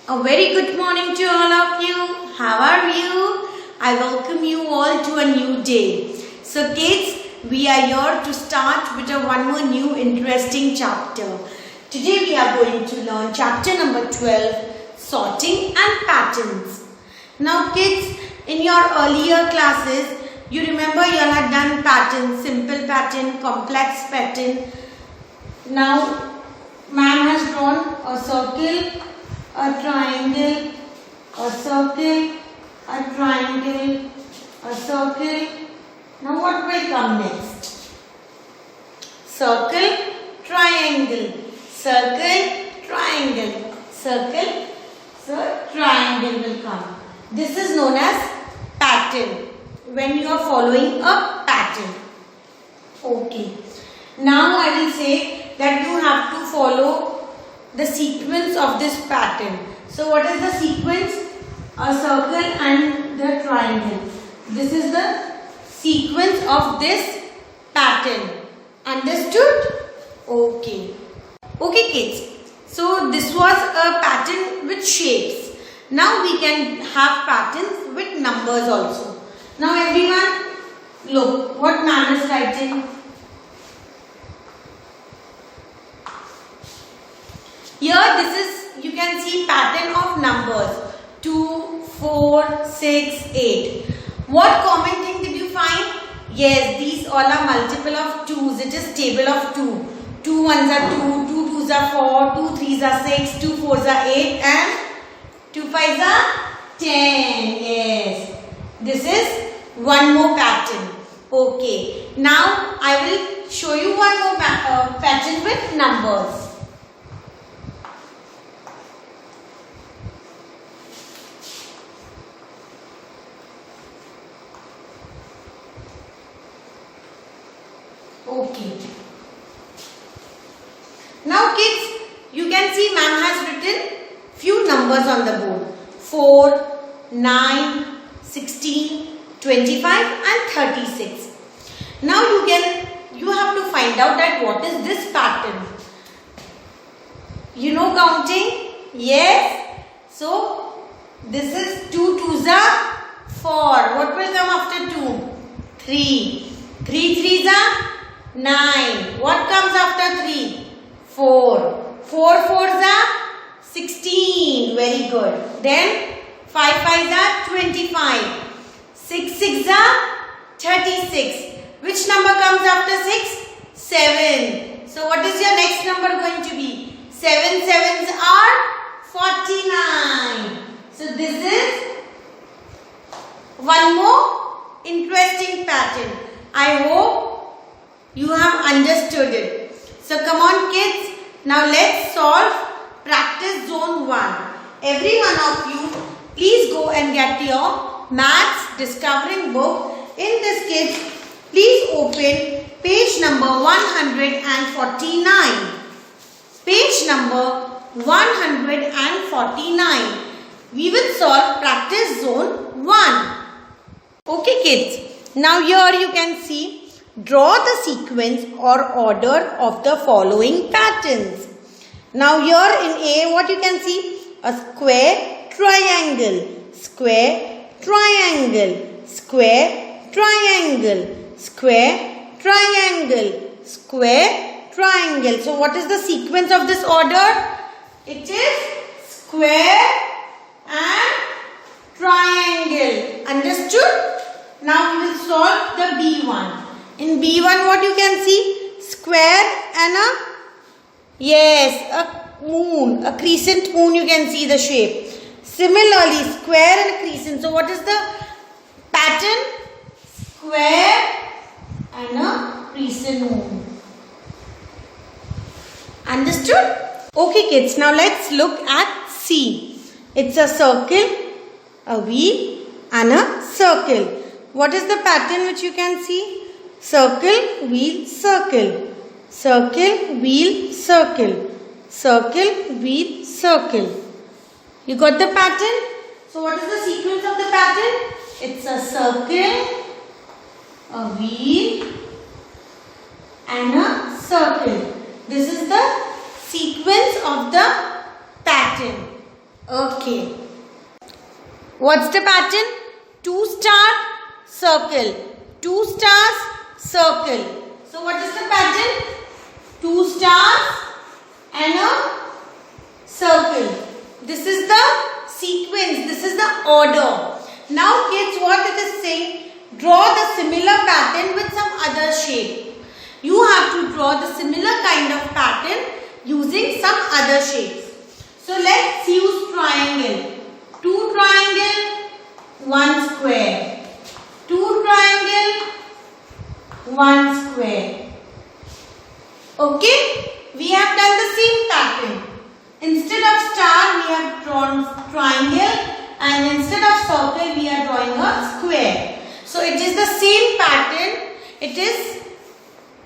A very good morning to all of you. How are you? I welcome you all to a new day. So kids, we are here to start with one more new interesting chapter. Today we are going to learn chapter number 12, sorting and patterns. Now kids, in your earlier classes, you remember you all had done patterns, simple pattern, complex pattern. Now, ma'am has drawn a circle, a triangle, a circle, a triangle, a circle. Now what will come next? Circle, triangle, circle, triangle, circle, so triangle will come. This is known as pattern, when you are following a pattern. Okay. Now I will say that you have to follow the sequence of this pattern. So what is the sequence? A circle and the triangle. This is the sequence of this pattern. Understood? Okay. Okay kids. So this was a pattern with shapes. Now we can have patterns with numbers also. Now everyone, look what ma'am is writing. Here this is, you can see pattern of numbers 2, 4, 6, 8. What common thing did you find? Yes, these all are multiple of 2s. It is table of 2. 2 1s are 2, 2 2s are 4, 2 3s are 6, 2 4s are 8 and 2 5s are 10. Yes, this is one more pattern. Okay, now I will show you one more pattern with numbers. Okay. Now kids, you can see ma'am has written few numbers on the board. 4, 9, 16, 25 and 36. Now you have to find out that what is this pattern. You know counting? Yes. So this is 2 2s are 4. What will come after 2? 3. 3 3s are 9. What comes after 3? 4. 4 4s are 16. Very good. Then 5 5s are 25. 6 6s are 36. Which number comes after 6? 7. So what is your next number going to be? 7 7s are 49. So this is one more interesting pattern. I hope you have understood it. So come on kids, now let's solve practice zone 1. Every one of you, please go and get your maths discovering book. In this kids, please open page number 149. Page number 149. We will solve practice zone 1. Okay kids, now here you can see, draw the sequence or order of the following patterns. Now here in A, what you can see? A square, triangle, square, triangle, square, triangle, square, triangle, square, triangle. So what is the sequence of this order? It is square and triangle. Understood? Now we will solve the B1. In B1 what you can see? Square and a moon, a crescent moon, you can see the shape. Similarly, square and a crescent. So what is the pattern? Square and a crescent moon. Understood? Okay kids, now let's look at C. It's a circle, a wheel and a circle. What is the pattern which you can see? Circle, wheel, circle. Circle, wheel, circle. Circle, wheel, circle. You got the pattern? So what is the sequence of the pattern? It's a circle, a wheel and a circle. This is the sequence of the pattern. Okay. What's the pattern? 2 star circle. 2 stars circle. So what is the pattern? 2 stars and a circle. This is the sequence. This is the order. Now kids, what it is saying? Draw the similar pattern with some other shape. You have to draw the similar kind of pattern using some other shapes. So let's use triangle. 2 triangle, 1 square. 2 triangle, 1 square. Okay, we have done the same pattern. Instead of star, we have drawn triangle, and instead of circle, we are drawing a square. So it is the same pattern. It is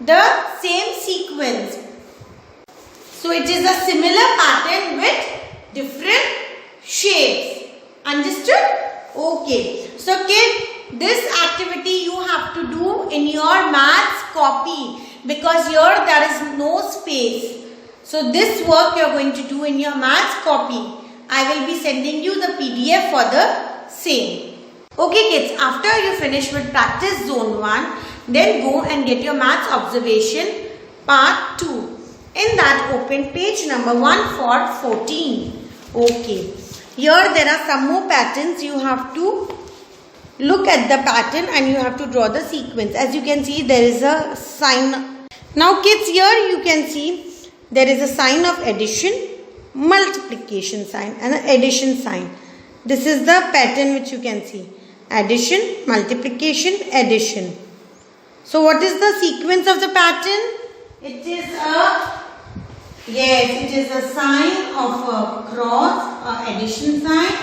the same sequence. So it is a similar pattern with different shapes. Understood? Okay. So kid, this activity you have to do in your maths copy, because here there is no space. So this work you are going to do in your maths copy. I will be sending you the PDF for the same. Okay kids, after you finish with practice zone 1, then go and get your maths observation part 2. In that, open page number 1 for 14. Okay. Here there are some more patterns. You have to look at the pattern and you have to draw the sequence. As you can see, there is a sign. Now kids, here you can see there is a sign of addition, multiplication sign and an addition sign. This is the pattern which you can see. Addition, multiplication, addition. So what is the sequence of the pattern? It is a sign of a cross, addition sign,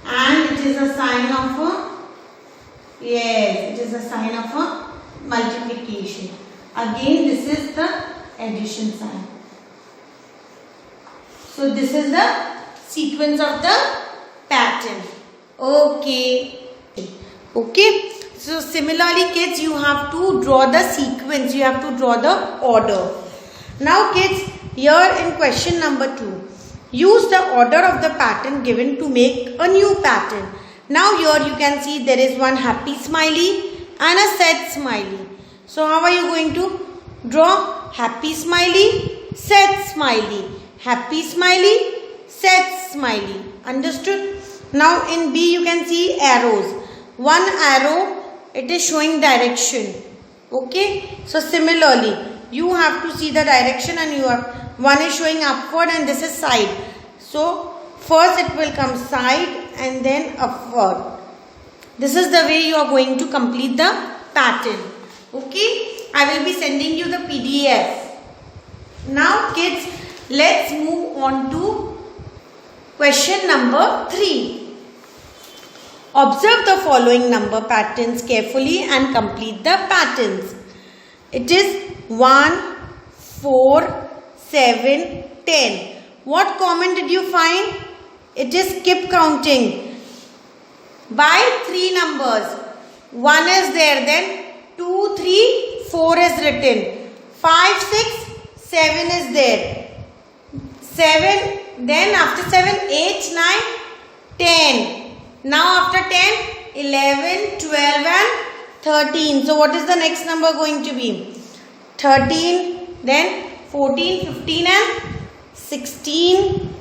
and it is a sign of a multiplication. Again, this is the addition sign. So this is the sequence of the pattern. Okay. So similarly kids, you have to draw the sequence. You have to draw the order. Now kids, here in question number 2, use the order of the pattern given to make a new pattern. Now here you can see there is one happy smiley and a sad smiley. So how are you going to draw? Happy smiley, sad smiley, happy smiley, sad smiley. Understood? Now in B you can see arrows. One arrow, it is showing direction. Okay? So similarly, you have to see the direction, and one is showing upward and this is side. So first it will come side and then upward. This is the way you are going to complete the pattern. Okay? I will be sending you the PDF. Now kids, let's move on to question number 3. Observe the following number patterns carefully and complete the patterns. It is 1, 4, 7, 10. What comment did you find? It is skip counting by 3 numbers. 1 is there, then 2, 3, 4 is written. 5, 6, 7 is there. 7, then after 7, 8, 9, 10. Now after 10, 11, 12 and 13. So what is the next number going to be? 13, then 14, 15 and 16,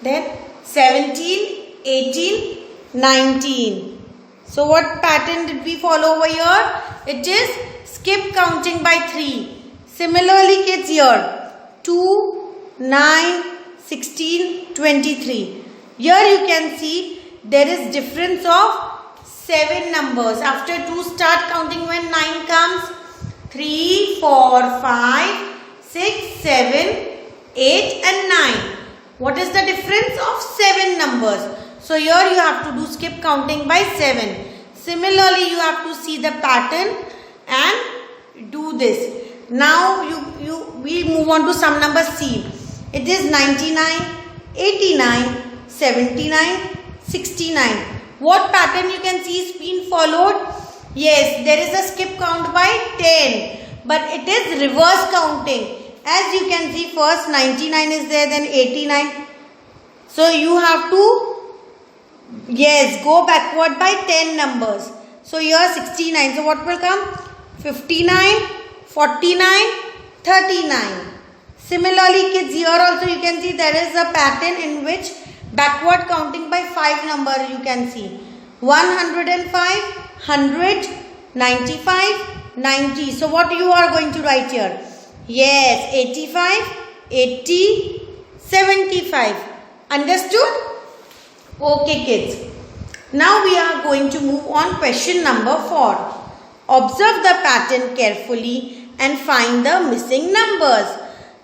then 17, 18, 19. So what pattern did we follow over here? It is skip counting by 3. Similarly kids, here 2, 9, 16, 23. Here you can see there is difference of 7 numbers. After 2 start counting when 9 comes. 3, 4, 5, 6, 7, 8 and 9. What is the difference of 7 numbers? So here you have to do skip counting by 7. Similarly, you have to see the pattern and do this. Now we move on to sum number C. It is 99, 89, 79, 69. What pattern you can see is being followed? Yes, there is a skip count by 10, but it is reverse counting. As you can see, first 99 is there, then 89, So you have to, yes, go backward by 10 numbers. So here 69. So what will come? 59, 49, 39. Similarly, kids, here also you can see there is a pattern in which backward counting by 5 number you can see. 105, 100, 95, 90. So what you are going to write here? Yes, 85, 80, 75. Understood? Okay, kids. Now we are going to move on question number 4. Observe the pattern carefully and find the missing numbers.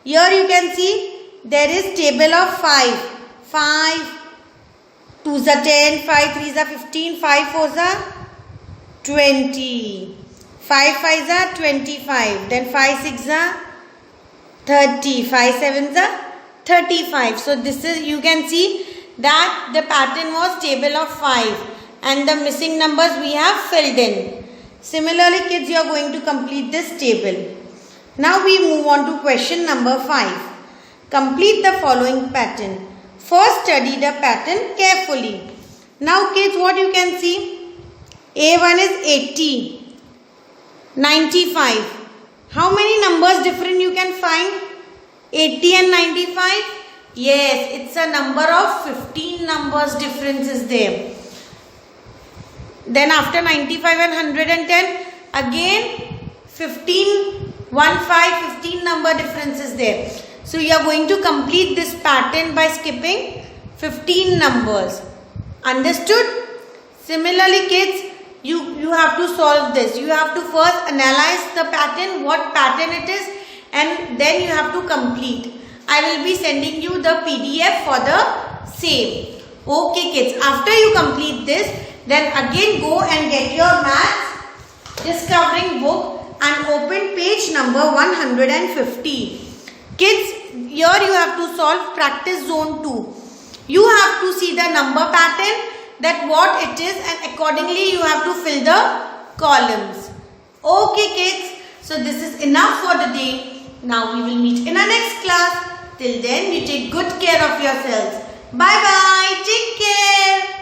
Here you can see there is table of 5. 5, 2s are 10, 5 3s are 15, 5 4s are 20, 5 5s are 25, then 5 6s are 30, 5 7s are 35. So this is, you can see that the pattern was table of 5 and the missing numbers we have filled in. Similarly, kids, you are going to complete this table. Now we move on to question number 5. Complete the following pattern. First, study the pattern carefully. Now, kids, what you can see? A1 is 80, 95. How many numbers different you can find? 80 and 95? Yes, it's a number of 15 numbers difference is there. Then after 95 and 110, again 15 number difference is there. So you are going to complete this pattern by skipping 15 numbers. Understood? Similarly, kids, you have to solve this. You have to first analyze the pattern, what pattern it is, and then you have to complete. I will be sending you the PDF for the same. Okay, kids, after you complete this, then again go and get your maths discovering book and open page number 150. Kids, here you have to solve practice zone 2. You have to see the number pattern, that what it is, and accordingly you have to fill the columns. Okay, kids, so this is enough for the day. Now we will meet in our next class. Till then, you take good care of yourselves. Bye bye. Take care.